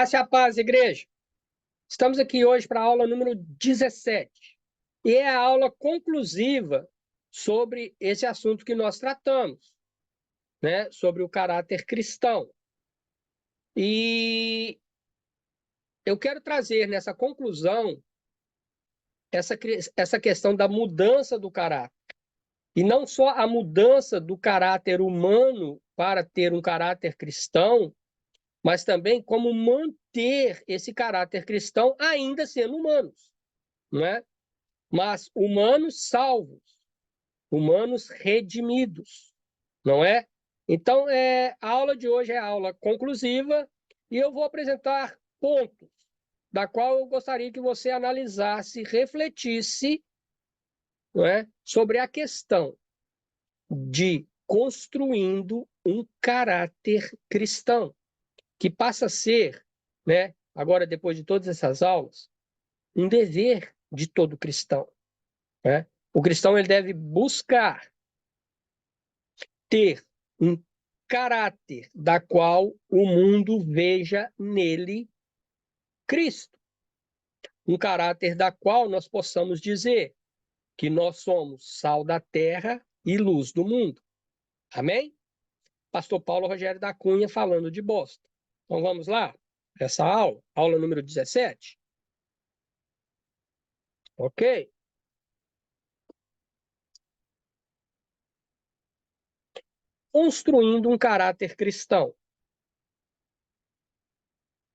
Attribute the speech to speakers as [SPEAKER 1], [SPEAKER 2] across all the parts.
[SPEAKER 1] Graça e a paz, igreja. Estamos aqui hoje para a aula número 17. E é a aula conclusiva sobre esse assunto que nós tratamos, né? Sobre o caráter cristão. E eu quero trazer nessa conclusão essa questão da mudança do caráter. E não só a mudança do caráter humano para ter um caráter cristão, mas também como manter esse caráter cristão ainda sendo humanos, não é? Mas humanos salvos, humanos redimidos, não é? Então, a aula de hoje é a aula conclusiva e eu vou apresentar pontos da qual eu gostaria que você analisasse, refletisse, não é? Sobre a questão de construindo um caráter cristão, que passa a ser, né, agora depois de todas essas aulas, um dever de todo cristão, né? O cristão ele deve buscar ter um caráter da qual o mundo veja nele Cristo. Um caráter da qual nós possamos dizer que nós somos sal da terra e luz do mundo. Amém? Pastor Paulo Rogério da Cunha falando de Boston. Então vamos lá? Essa aula número 17. Ok? Construindo um caráter cristão.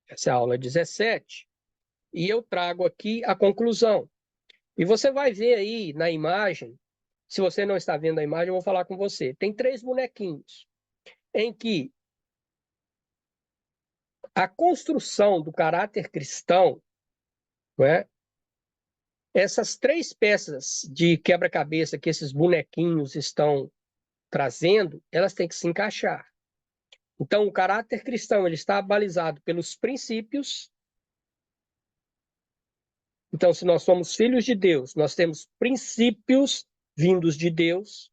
[SPEAKER 1] Essa é a aula 17. E eu trago aqui a conclusão. E você vai ver aí na imagem, se você não está vendo a imagem, eu vou falar com você. Tem 3 bonequinhos, em que a construção do caráter cristão, não é? Essas 3 peças de quebra-cabeça que esses bonequinhos estão trazendo, elas têm que se encaixar. Então, o caráter cristão ele está balizado pelos princípios. Então, se nós somos filhos de Deus, nós temos princípios vindos de Deus.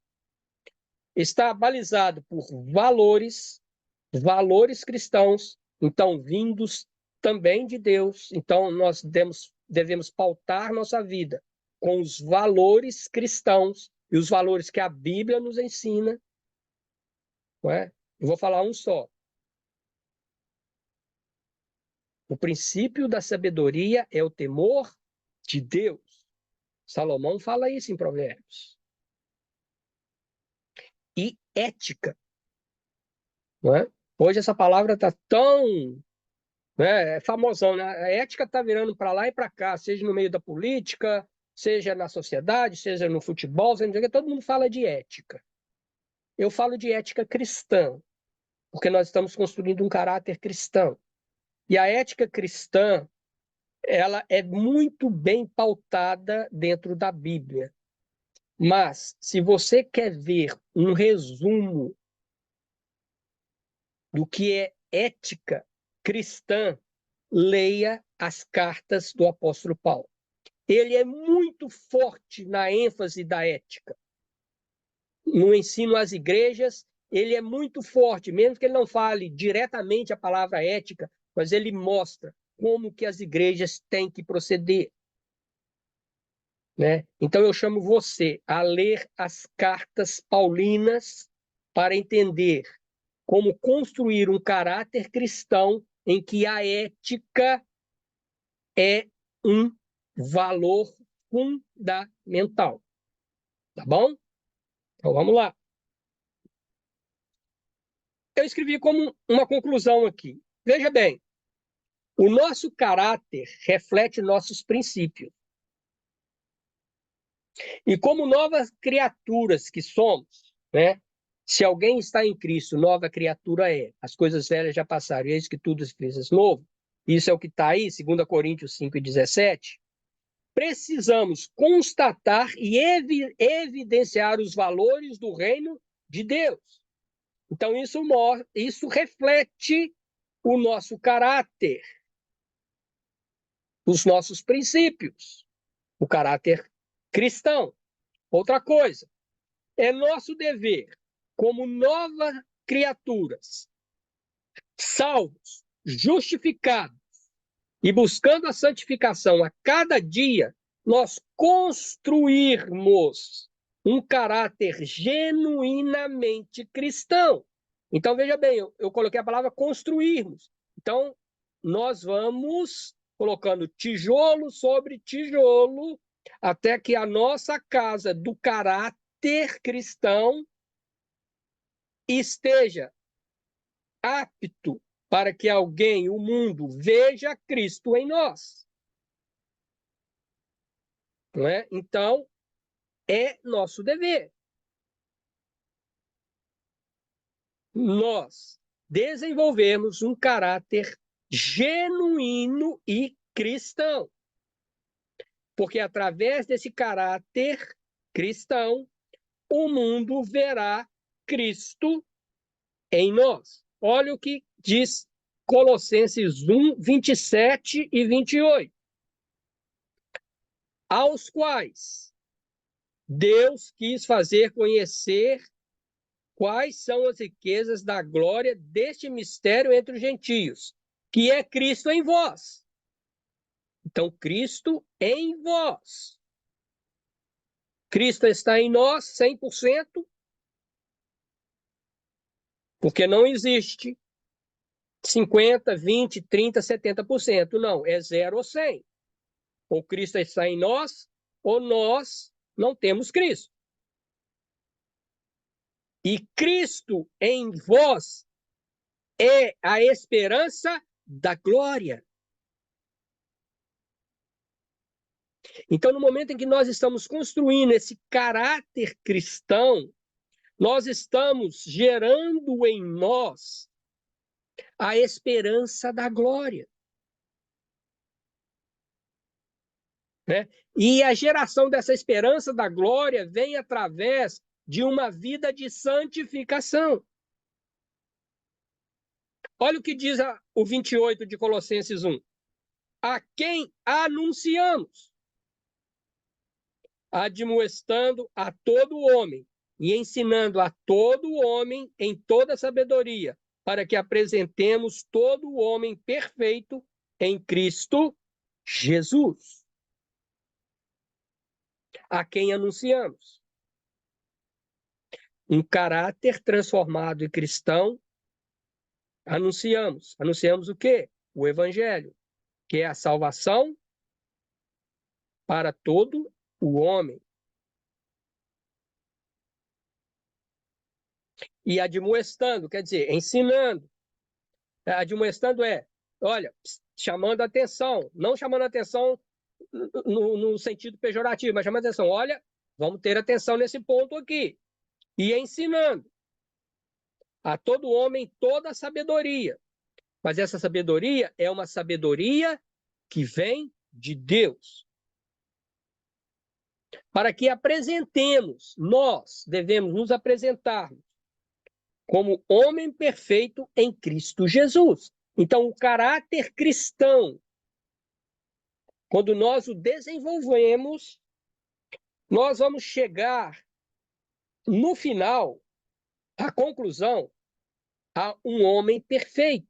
[SPEAKER 1] Está balizado por valores cristãos, então vindos também de Deus. Então, nós devemos pautar nossa vida com os valores cristãos e os valores que a Bíblia nos ensina. Não é? Eu vou falar um só. O princípio da sabedoria é o temor de Deus. Salomão fala isso em Provérbios. E ética. Não é? Hoje essa palavra está tão, né, famosão, né? A ética está virando para lá e para cá, seja no meio da política, seja na sociedade, seja no futebol, seja, todo mundo fala de ética. Eu falo de ética cristã, porque nós estamos construindo um caráter cristão. E a ética cristã, ela é muito bem pautada dentro da Bíblia. Mas, se você quer ver um resumo do que é ética cristã, leia as cartas do apóstolo Paulo. Ele é muito forte na ênfase da ética. No ensino às igrejas, ele é muito forte, mesmo que ele não fale diretamente a palavra ética, mas ele mostra como que as igrejas têm que proceder. Né? Então eu chamo você a ler as cartas paulinas para entender como construir um caráter cristão em que a ética é um valor fundamental. Tá bom? Então vamos lá. Eu escrevi como uma conclusão aqui. Veja bem, o nosso caráter reflete nossos princípios. E como novas criaturas que somos, né? Se alguém está em Cristo, nova criatura é. As coisas velhas já passaram, e eis que tudo se fez novo. Isso é o que está aí, 2 Coríntios 5:17. Precisamos constatar e evidenciar os valores do reino de Deus. Então, isso reflete o nosso caráter, os nossos princípios, o caráter cristão. Outra coisa, é nosso dever, como novas criaturas, salvos, justificados e buscando a santificação a cada dia, nós construirmos um caráter genuinamente cristão. Então, veja bem, eu coloquei a palavra construirmos. Então, nós vamos colocando tijolo sobre tijolo até que a nossa casa do caráter cristão esteja apto para que alguém, o mundo, veja Cristo em nós. Não é? Então, é nosso dever. Nós desenvolvermos um caráter genuíno e cristão. Porque através desse caráter cristão, o mundo verá Cristo em nós. Olha o que diz Colossenses 1, 27 e 28. Aos quais Deus quis fazer conhecer quais são as riquezas da glória deste mistério entre os gentios, que é Cristo em vós. Então, Cristo em vós. Cristo está em nós 100%, porque não existe 50, 20, 30, 70%. Não, é 0 ou 100. Ou Cristo está em nós, ou nós não temos Cristo. E Cristo em vós é a esperança da glória. Então, no momento em que nós estamos construindo esse caráter cristão, nós estamos gerando em nós a esperança da glória. Né? E a geração dessa esperança da glória vem através de uma vida de santificação. Olha o que diz o 28 de Colossenses 1. A quem anunciamos, admoestando a todo homem e ensinando a todo homem em toda sabedoria, para que apresentemos todo o homem perfeito em Cristo Jesus. A quem anunciamos um caráter transformado e cristão, anunciamos. Anunciamos o quê? O Evangelho, que é a salvação para todo o homem. E admoestando, quer dizer, ensinando. Admoestando olha, chamando a atenção, não chamando a atenção no sentido pejorativo, mas chamando a atenção, olha, vamos ter atenção nesse ponto aqui. E ensinando a todo homem toda a sabedoria. Mas essa sabedoria é uma sabedoria que vem de Deus. Para que apresentemos, nós devemos nos apresentar como homem perfeito em Cristo Jesus. Então, o caráter cristão, quando nós o desenvolvemos, nós vamos chegar, no final, à conclusão, a um homem perfeito.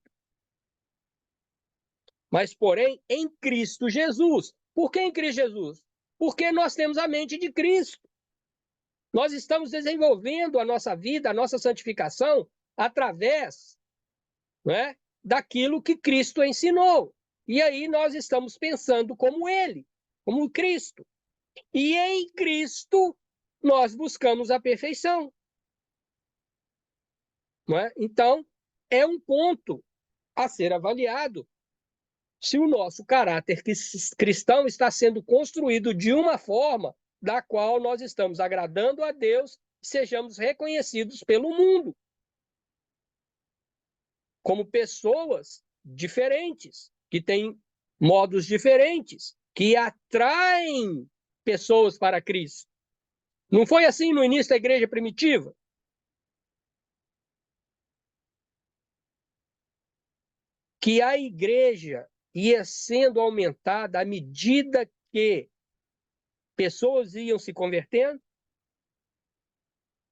[SPEAKER 1] Mas, porém, em Cristo Jesus. Por que em Cristo Jesus? Porque nós temos a mente de Cristo. Nós estamos desenvolvendo a nossa vida, a nossa santificação, através, né, daquilo que Cristo ensinou. E aí nós estamos pensando como Ele, como Cristo. E em Cristo nós buscamos a perfeição. Não é? Então, é um ponto a ser avaliado se o nosso caráter cristão está sendo construído de uma forma da qual nós estamos agradando a Deus e sejamos reconhecidos pelo mundo como pessoas diferentes, que têm modos diferentes, que atraem pessoas para Cristo. Não foi assim no início da igreja primitiva? Que a igreja ia sendo aumentada à medida que pessoas iam se convertendo?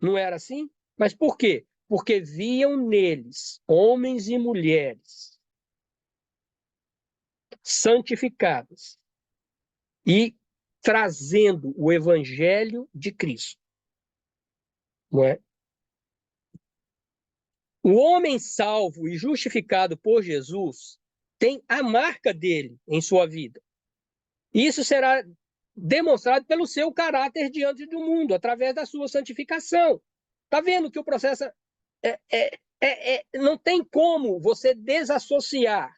[SPEAKER 1] Não era assim? Mas por quê? Porque viam neles homens e mulheres santificadas e trazendo o evangelho de Cristo, não é? O homem salvo e justificado por Jesus tem a marca dele em sua vida. Isso será demonstrado pelo seu caráter diante do mundo, através da sua santificação. Está vendo que o processo não tem como você desassociar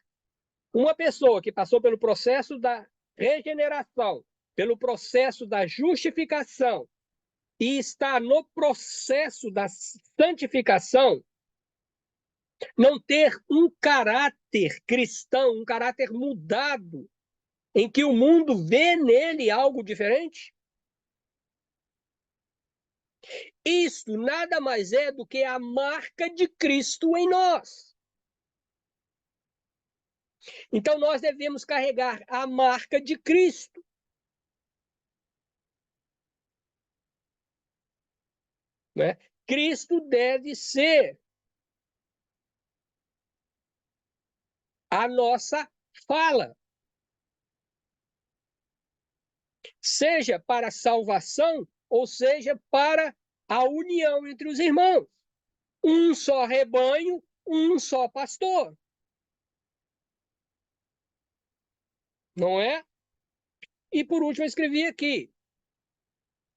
[SPEAKER 1] uma pessoa que passou pelo processo da regeneração, pelo processo da justificação e está no processo da santificação, não ter um caráter cristão, um caráter mudado, em que o mundo vê nele algo diferente? Isto nada mais é do que a marca de Cristo em nós. Então nós devemos carregar a marca de Cristo. Né? Cristo deve ser a nossa fala. Seja para a salvação, ou seja para a união entre os irmãos. Um só rebanho, um só pastor. Não é? E por último, eu escrevi aqui: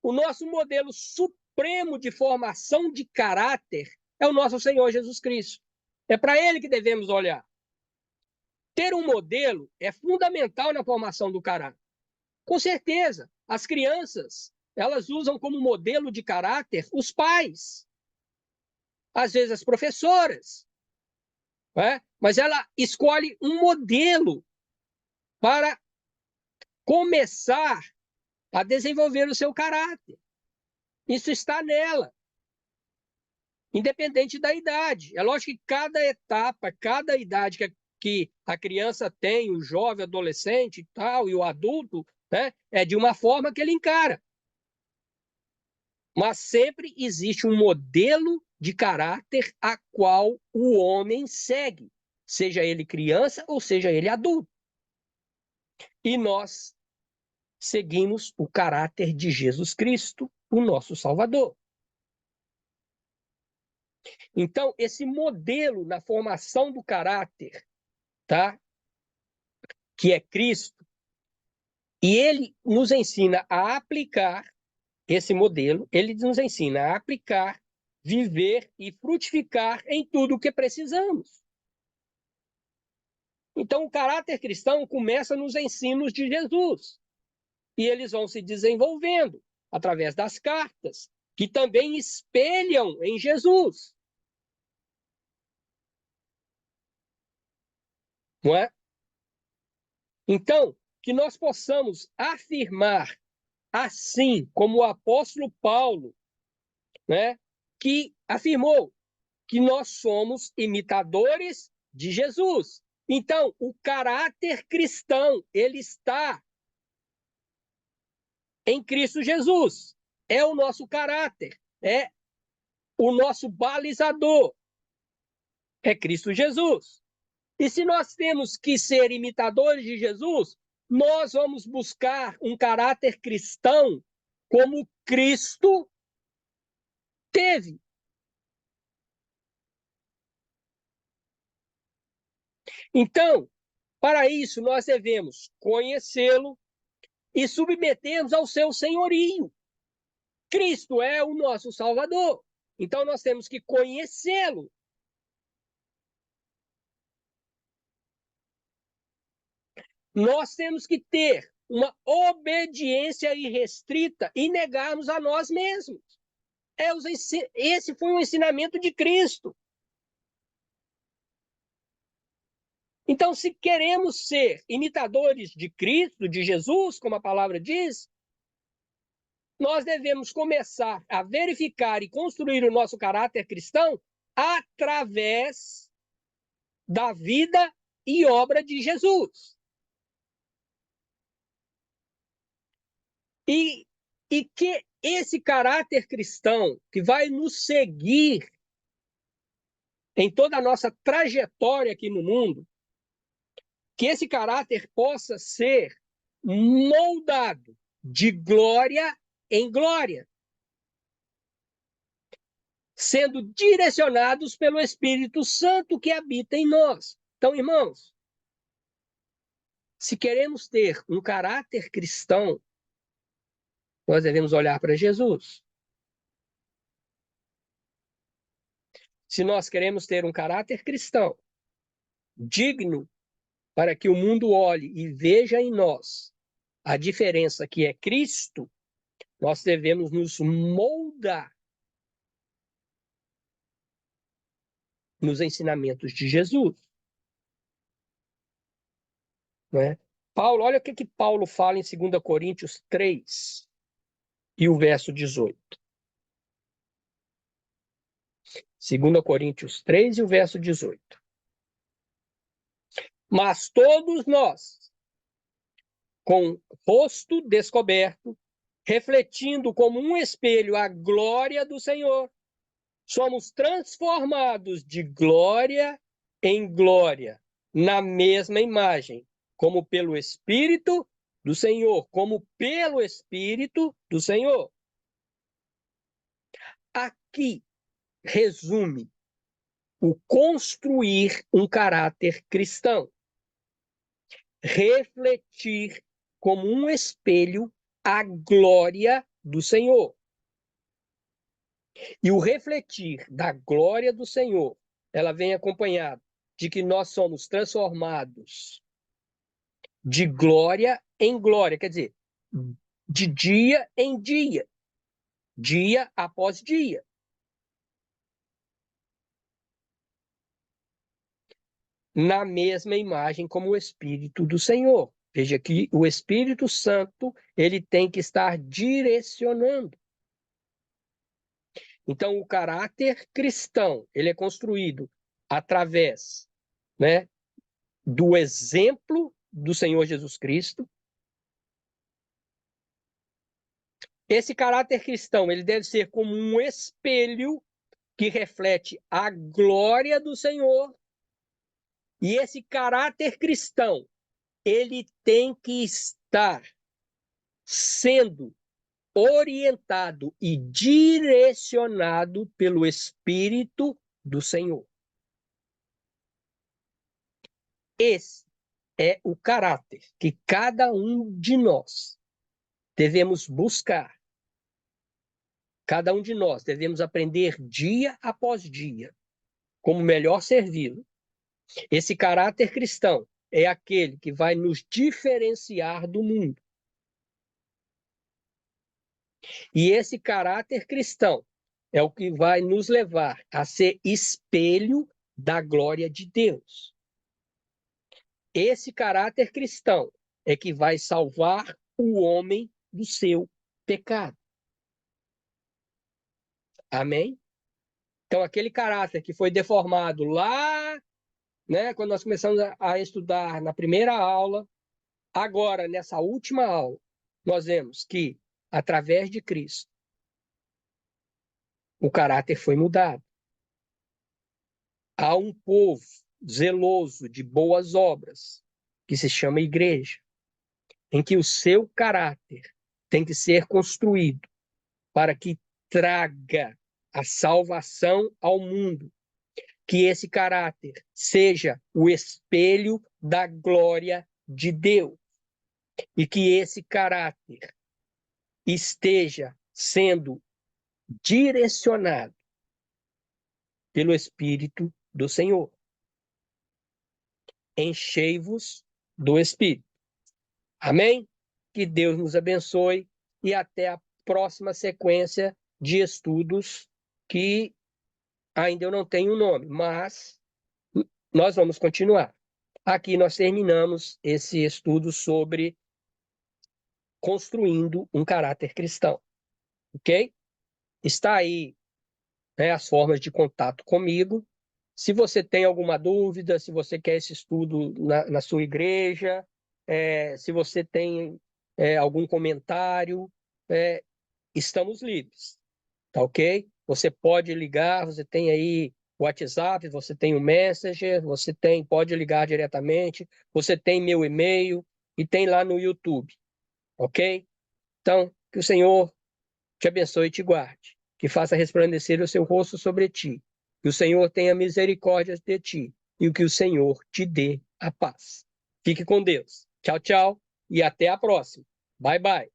[SPEAKER 1] o nosso modelo supremo de formação de caráter é o nosso Senhor Jesus Cristo. É para ele que devemos olhar. Ter um modelo é fundamental na formação do caráter. Com certeza, as crianças, elas usam como modelo de caráter os pais, às vezes as professoras, né? Mas ela escolhe um modelo para começar a desenvolver o seu caráter. Isso está nela, independente da idade. É lógico que cada etapa, cada idade que a criança tem, o jovem, o adolescente e tal, e o adulto, né, é de uma forma que ele encara. Mas sempre existe um modelo de caráter a qual o homem segue, seja ele criança ou seja ele adulto. E nós seguimos o caráter de Jesus Cristo, o nosso Salvador. Então, esse modelo na formação do caráter, tá? Que é Cristo, e ele nos ensina a aplicar esse modelo, ele nos ensina a aplicar, viver e frutificar em tudo o que precisamos. Então, o caráter cristão começa nos ensinos de Jesus. E eles vão se desenvolvendo através das cartas, que também espelham em Jesus. Não é? Então, que nós possamos afirmar, assim como o apóstolo Paulo, né, que afirmou que nós somos imitadores de Jesus. Então, o caráter cristão, ele está em Cristo Jesus. É o nosso caráter, é o nosso balizador, é Cristo Jesus. E se nós temos que ser imitadores de Jesus, nós vamos buscar um caráter cristão como Cristo teve. Então, para isso, nós devemos conhecê-lo e submetermos ao seu senhorio. Cristo é o nosso Salvador. Então, nós temos que conhecê-lo. Nós temos que ter uma obediência irrestrita e negarmos a nós mesmos. Esse foi o ensinamento de Cristo. Então, se queremos ser imitadores de Cristo, de Jesus, como a palavra diz, nós devemos começar a verificar e construir o nosso caráter cristão através da vida e obra de Jesus. E que esse caráter cristão que vai nos seguir em toda a nossa trajetória aqui no mundo, que esse caráter possa ser moldado de glória em glória, sendo direcionados pelo Espírito Santo que habita em nós. Então, irmãos, se queremos ter um caráter cristão, nós devemos olhar para Jesus. Se nós queremos ter um caráter cristão digno para que o mundo olhe e veja em nós a diferença que é Cristo, nós devemos nos moldar nos ensinamentos de Jesus. Não é? Paulo, olha o que Paulo fala em 2 Coríntios 3 e o verso 18. 2 Coríntios 3 e o verso 18. Mas todos nós, com rosto descoberto, refletindo como um espelho a glória do Senhor, somos transformados de glória em glória, na mesma imagem, como pelo Espírito do Senhor, como pelo Espírito do Senhor. Aqui resume o construir um caráter cristão. Refletir como um espelho a glória do Senhor. E o refletir da glória do Senhor, ela vem acompanhada de que nós somos transformados de glória em glória, quer dizer, de dia em dia, dia após dia. Na mesma imagem como o Espírito do Senhor. Veja que o Espírito Santo, ele tem que estar direcionando. Então, o caráter cristão, ele é construído através, né, do exemplo do Senhor Jesus Cristo. Esse caráter cristão, ele deve ser como um espelho que reflete a glória do Senhor. E esse caráter cristão, ele tem que estar sendo orientado e direcionado pelo Espírito do Senhor. Esse é o caráter que cada um de nós devemos buscar. Cada um de nós devemos aprender dia após dia como melhor servi-lo. Esse caráter cristão é aquele que vai nos diferenciar do mundo. E esse caráter cristão é o que vai nos levar a ser espelho da glória de Deus. Esse caráter cristão é que vai salvar o homem do seu pecado. Amém? Então, aquele caráter que foi deformado lá, né, quando nós começamos a estudar na primeira aula, agora, nessa última aula, nós vemos que, através de Cristo, o caráter foi mudado. Há um povo zeloso de boas obras, que se chama igreja, em que o seu caráter tem que ser construído para que traga a salvação ao mundo. Que esse caráter seja o espelho da glória de Deus. E que esse caráter esteja sendo direcionado pelo Espírito do Senhor. Enchei-vos do Espírito. Amém? Que Deus nos abençoe e até a próxima sequência de estudos que ainda eu não tenho o nome, mas nós vamos continuar. Aqui nós terminamos esse estudo sobre construindo um caráter cristão, ok? Está aí, né, as formas de contato comigo. Se você tem alguma dúvida, se você quer esse estudo na sua igreja, se você tem algum comentário, estamos livres, tá ok? Você pode ligar, você tem aí WhatsApp, você tem o Messenger, você tem, pode ligar diretamente, você tem meu e-mail e tem lá no YouTube, ok? Então, que o Senhor te abençoe e te guarde, que faça resplandecer o seu rosto sobre ti, que o Senhor tenha misericórdia de ti e que o Senhor te dê a paz. Fique com Deus. Tchau, tchau e até a próxima. Bye, bye.